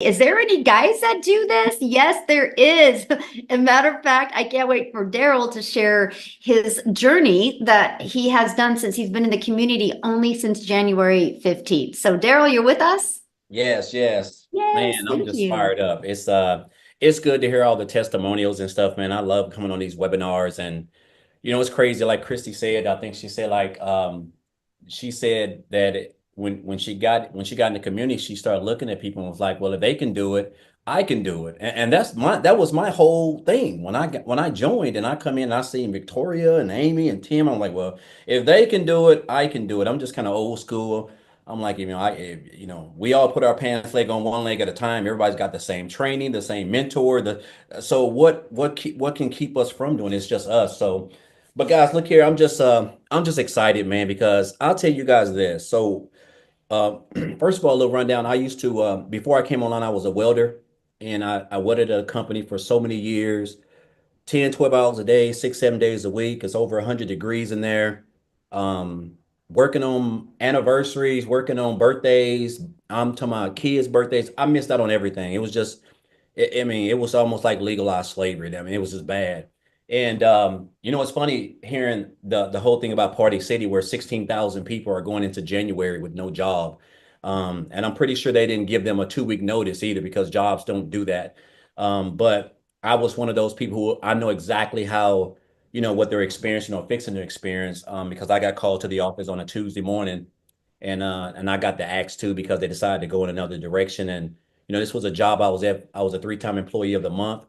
Is there any guys that do this? Yes, there is. A matter of fact, I can't wait for Darrell to share his journey that he has done since he's been in the community only since January 15th. So, Darrell, you're with us? Yes, yes. Man, Yes, I'm thank just you. fired up. It's good to hear all the testimonials and stuff, man. I love coming on these webinars and it's crazy like Christy said, I think she said she said that when she got in the community, she started looking at people and was like, "Well, if they can do it, I can do it." And that was my whole thing when I joined and I come in and I see Victoria and Amy and Tim. I'm like, "Well, if they can do it, I can do it." I'm just kind of old school. I'm like, we all put our pants leg on one leg at a time. Everybody's got the same training, the same mentor. So what can keep us from doing it? It's just us. So, but guys, look here. I'm just excited, man, because I'll tell you guys this. So, uh, first of all, a little rundown. I used to before I came online, I was a welder, and I welded at a company for so many years. 10, 12 hours a day, 6, 7 days a week. It's over 100 degrees in there. Um, Working on anniversaries, working on birthdays. I'm talking about kids' birthdays. I missed out on everything. It was just, I mean, it was almost like legalized slavery. I mean, it was just bad. And it's funny hearing the whole thing about Party City, where 16,000 people are going into January with no job. And I'm pretty sure they didn't give them a 2 week notice either, because jobs don't do that. But I was one of those people who I know exactly how, what they're experiencing or fixing to experience, because I got called to the office on a Tuesday morning, and I got the axe too because they decided to go in another direction. And this was a job I was at. I was a three-time employee of the month,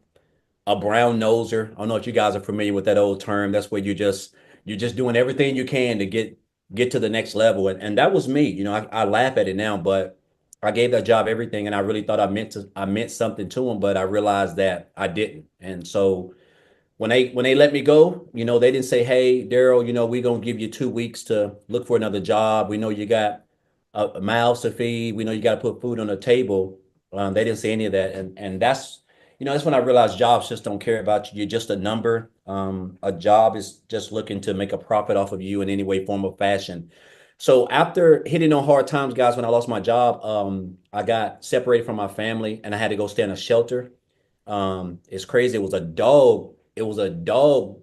a brown noser. I don't know if you guys are familiar with that old term. That's where you're just doing everything you can to get to the next level. And that was me. I laugh at it now, but I gave that job everything, and I really thought I meant something to them, but I realized that I didn't. And so when they let me go, they didn't say, "Hey, Darrell, we're gonna give you 2 weeks to look for another job. We know you got a mouths to feed. We know you got to put food on the table." They didn't say any of that, and that's when I realized jobs just don't care about you. You're just a number. A job is just looking to make a profit off of you in any way, form, or fashion. So after hitting on hard times, guys, when I lost my job, I got separated from my family and I had to go stay in a shelter. It's crazy. It was a dog. It was a dog,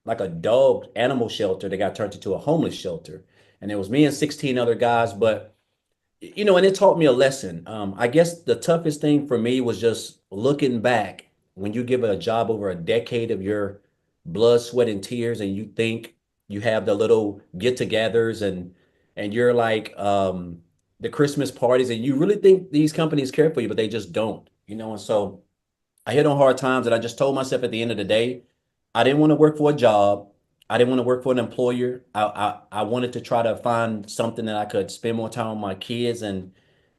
like a dog animal shelter that got turned into a homeless shelter. And it was me and 16 other guys. But, and it taught me a lesson. I guess the toughest thing for me was just looking back when you give a job over a decade of your blood, sweat, and tears, and you think you have the little get-togethers and you're like the Christmas parties, and you really think these companies care for you, but they just don't, and so I hit on hard times, and I just told myself at the end of the day, I didn't want to work for a job. I didn't want to work for an employer. I wanted to try to find something that I could spend more time with my kids and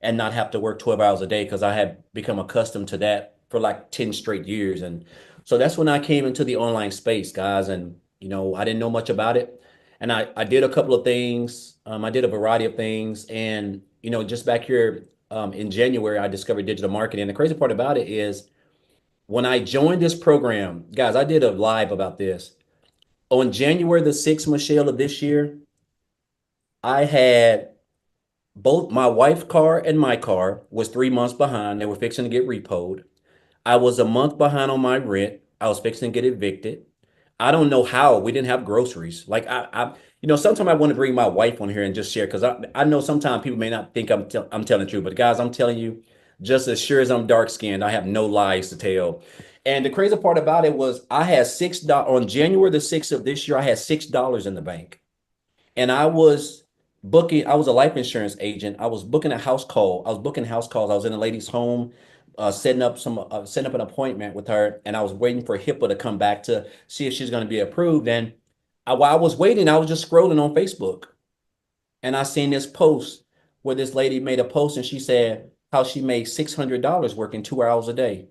not have to work 12 hours a day, because I had become accustomed to that for like 10 straight years. And so that's when I came into the online space, guys. And, I didn't know much about it. And I did a couple of things. I did a variety of things. And, just back here in January, I discovered digital marketing. And the crazy part about it is, when I joined this program, guys, I did a live about this. On January the 6th, Michelle, of this year, I had both my wife's car and my car was 3 months behind. They were fixing to get repoed. I was a month behind on my rent. I was fixing to get evicted. I don't know how we didn't have groceries. Like sometimes I want to bring my wife on here and just share, because I know sometimes people may not think I'm telling the truth, but guys, I'm telling you, just as sure as I'm dark skinned, I have no lies to tell. And the crazy part about it was, I had $6 on January the 6th of this year. I had $6 in the bank, and I was a life insurance agent. I was booking a house call. I was booking house calls. I was in a lady's home, setting up an appointment with her, and I was waiting for HIPAA to come back to see if she's going to be approved. And while I was waiting, I was just scrolling on Facebook, and I seen this post where this lady made a post, and she said how she made $600 working 2 hours a day.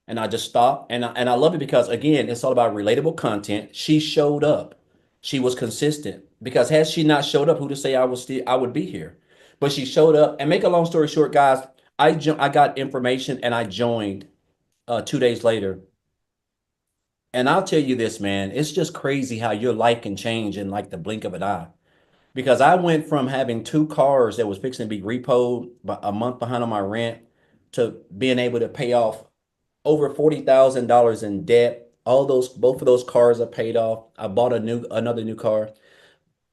And I just stopped, and I love it because, again, it's all about relatable content. She showed up. She was consistent, because had she not showed up, who to say I would be here? But she showed up. And make a long story short, guys, I got information and I joined 2 days later. And I'll tell you this, man, it's just crazy how your life can change in like the blink of an eye. Because I went from having two cars that was fixing to be repoed, a month behind on my rent, to being able to pay off over $40,000 in debt. All those, both of those cars are paid off. I bought another new car.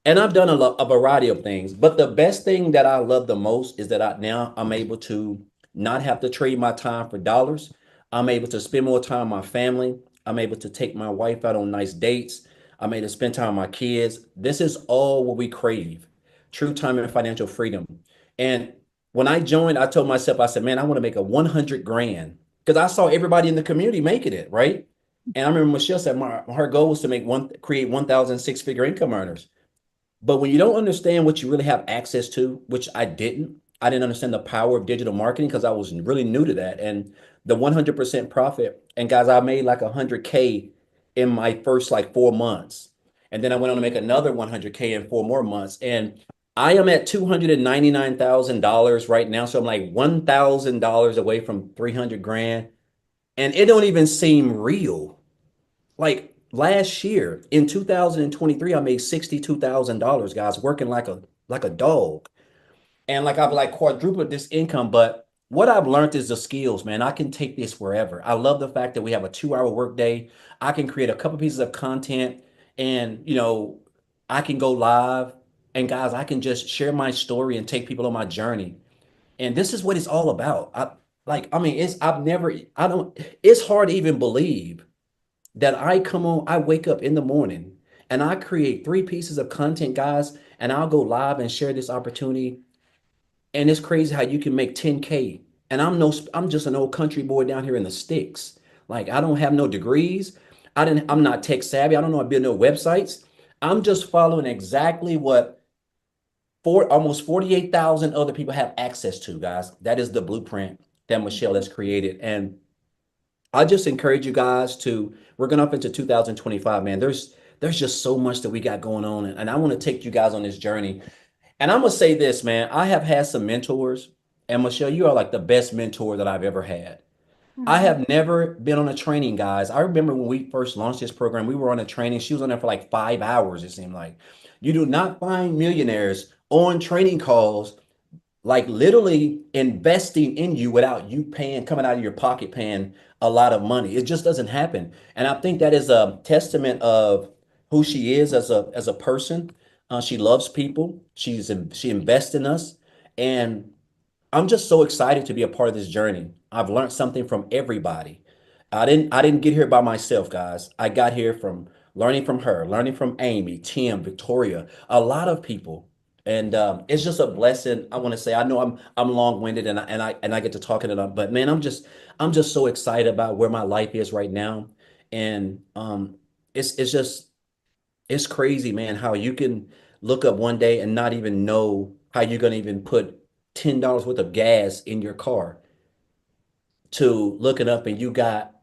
And I've done a variety of things, but the best thing that I love the most is that I'm able to not have to trade my time for dollars. I'm able to spend more time with my family. I'm able to take my wife out on nice dates. I'm able to spend time with my kids. This is all what we crave: true time and financial freedom. And when I joined, I told myself, I said, man, I want to make a 100 grand because I saw everybody in the community making it, right? And I remember Michelle said her goal was to create 1,000 six-figure income earners. But when you don't understand what you really have access to, which I didn't understand the power of digital marketing because I was really new to that. And the 100% profit. And guys, I made like 100K in my first like 4 months. And then I went on to make another 100K in 4 more months. And I am at $299,000 right now. So I'm like $1,000 away from 300 grand. And it don't even seem real. Like last year in 2023, I made $62,000, guys, working like a dog. And like I've like quadrupled this income. But what I've learned is the skills, man. I can take this wherever. I love the fact that we have a 2 hour workday. I can create a couple pieces of content and I can go live. And guys, I can just share my story and take people on my journey. And this is what it's all about. I mean, I don't, it's hard to even believe that I wake up in the morning and I create 3 pieces of content, guys, and I'll go live and share this opportunity. And it's crazy how you can make 10K. And I'm just an old country boy down here in the sticks. Like I don't have no degrees. I'm not tech savvy. I don't know how to build no websites. I'm just following exactly what almost 48,000 other people have access to, guys. That is the blueprint that Michelle has created. And I just encourage you guys to, we're going up into 2025, man. There's just so much that we got going on. And I want to take you guys on this journey. And I'm gonna say this, man. I have had some mentors, and Michelle, you are like the best mentor that I've ever had. I Mhm. have never been on a training, guys. I remember when we first launched this program, we were on a training. She was on there for like 5 hours, it seemed like. You do not find millionaires on training calls like literally investing in you without you paying, coming out of your pocket paying a lot of money. It just doesn't happen. And I think that is a testament of who she is as a person. She loves people. She invests in us, and I'm just so excited to be a part of this journey. I've learned something from everybody. I didn't get here by myself, guys. I got here from learning from her, learning from Amy, Tim, Victoria, a lot of people. And it's just a blessing. I want to say I know I'm long-winded and I get to talking it up, but man, I'm just so excited about where my life is right now. And it's just it's crazy, man, how you can look up one day and not even know how you're gonna even put $10 worth of gas in your car to looking up and you got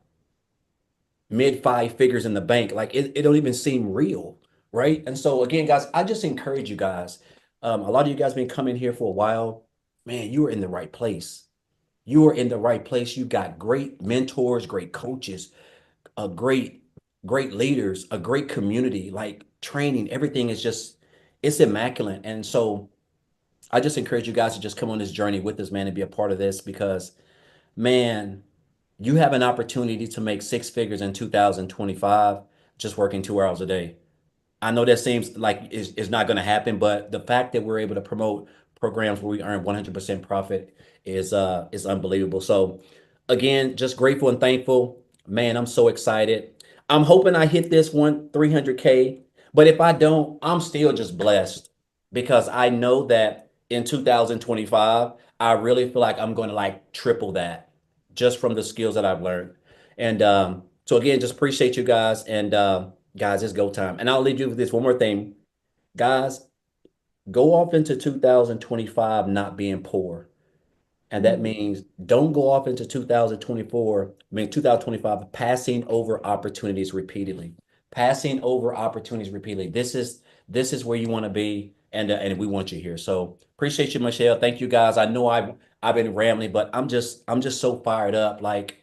mid 5 figures in the bank. Like it don't even seem real, right? And so again, guys, I just encourage you guys. A lot of you guys been coming here for a while. Man, you are in the right place. You are in the right place. You got great mentors, great coaches, a great leaders, a great community, like training. Everything is just it's immaculate. And so I just encourage you guys to just come on this journey with us, man, and be a part of this because, man, you have an opportunity to make 6 figures in 2025 just working 2 hours a day. I know that seems like is not going to happen, but the fact that we're able to promote programs where we earn 100% profit is unbelievable. So again, just grateful and thankful. Man, I'm so excited. I'm hoping I hit this one 300K, but if I don't, I'm still just blessed because I know that in 2025, I really feel like I'm going to like triple that just from the skills that I've learned. And so again, just appreciate you guys and guys, it's go time. And I'll leave you with this one more thing. Guys, go off into 2025 not being poor. And that Mhm. means don't go off into 2024, I mean 2025, passing over opportunities repeatedly. Passing over opportunities repeatedly. This is where you want to be, and we want you here. So appreciate you, Michelle. Thank you guys. I know I've been rambling, but I'm just so fired up. Like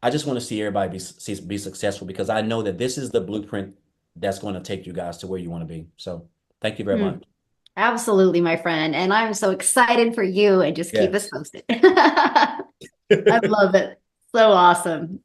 I just want to see everybody be successful because I know that this is the blueprint that's going to take you guys to where you want to be. So thank you very Mm, much. absolutely, my friend. And I'm so excited for you and just keep us Yes. posted. I love it. So awesome.